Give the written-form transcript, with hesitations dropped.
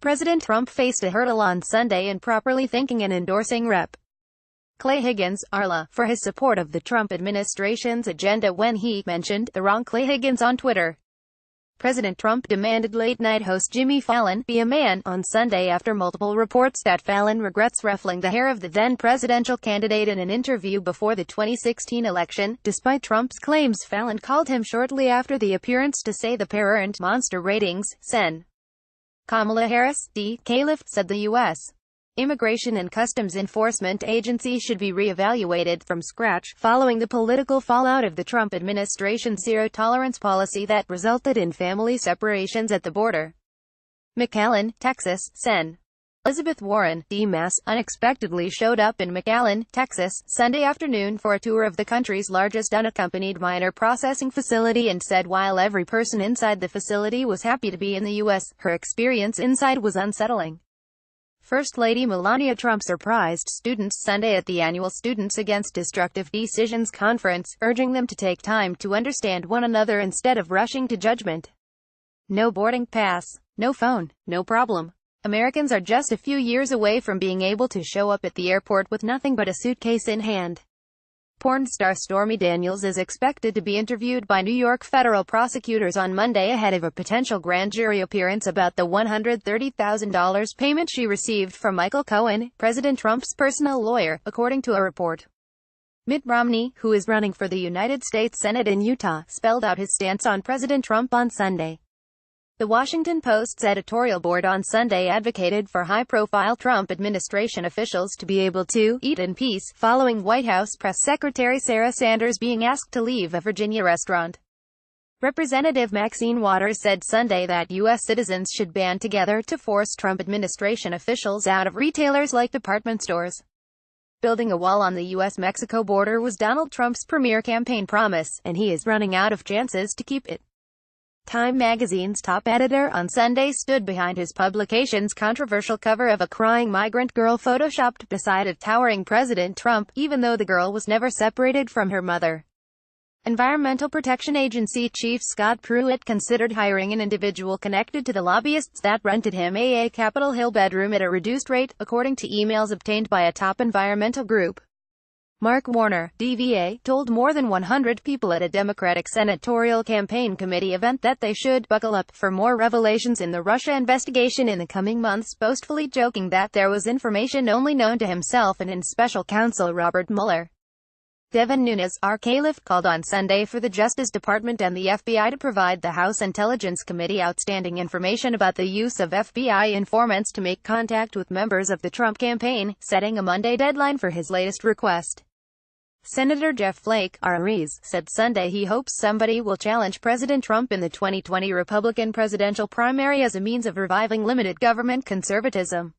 President Trump faced a hurdle on Sunday in properly thanking and endorsing Rep. Clay Higgins, RLA, for his support of the Trump administration's agenda when he mentioned the wrong Clay Higgins on Twitter. President Trump demanded late-night host Jimmy Fallon be a man on Sunday after multiple reports that Fallon regrets ruffling the hair of the then-presidential candidate in an interview before the 2016 election, despite Trump's claims. Fallon called him shortly after the appearance to say the pair earned monster ratings. Sen. Kamala Harris, D. Caliph, said the U.S. Immigration and Customs Enforcement Agency should be re-evaluated from scratch, following the political fallout of the Trump administration's zero-tolerance policy that resulted in family separations at the border. McAllen, Texas, Sen. Elizabeth Warren, D-Mass, unexpectedly showed up in McAllen, Texas, Sunday afternoon for a tour of the country's largest unaccompanied minor processing facility and said while every person inside the facility was happy to be in the U.S., her experience inside was unsettling. First Lady Melania Trump surprised students Sunday at the annual Students Against Destructive Decisions conference, urging them to take time to understand one another instead of rushing to judgment. No boarding pass, no phone, no problem. Americans are just a few years away from being able to show up at the airport with nothing but a suitcase in hand. Porn star Stormy Daniels is expected to be interviewed by New York federal prosecutors on Monday ahead of a potential grand jury appearance about the $130,000 payment she received from Michael Cohen, President Trump's personal lawyer, according to a report. Mitt Romney, who is running for the United States Senate in Utah, spelled out his stance on President Trump on Sunday. The Washington Post's editorial board on Sunday advocated for high-profile Trump administration officials to be able to eat in peace, following White House Press Secretary Sarah Sanders being asked to leave a Virginia restaurant. Representative Maxine Waters said Sunday that U.S. citizens should band together to force Trump administration officials out of retailers like department stores. Building a wall on the U.S.-Mexico border was Donald Trump's premier campaign promise, and he is running out of chances to keep it. Time magazine's top editor on Sunday stood behind his publication's controversial cover of a crying migrant girl photoshopped beside a towering President Trump, even though the girl was never separated from her mother. Environmental Protection Agency Chief Scott Pruitt considered hiring an individual connected to the lobbyists that rented him a Capitol Hill bedroom at a reduced rate, according to emails obtained by a top environmental group. Mark Warner, DVA, told more than 100 people at a Democratic senatorial campaign committee event that they should buckle up for more revelations in the Russia investigation in the coming months, boastfully joking that there was information only known to himself and in special counsel Robert Mueller. Devin Nunes, R. Caliph, called on Sunday for the Justice Department and the FBI to provide the House Intelligence Committee outstanding information about the use of FBI informants to make contact with members of the Trump campaign, setting a Monday deadline for his latest request. Senator Jeff Flake, RREs, said Sunday he hopes somebody will challenge President Trump in the 2020 Republican presidential primary as a means of reviving limited government conservatism.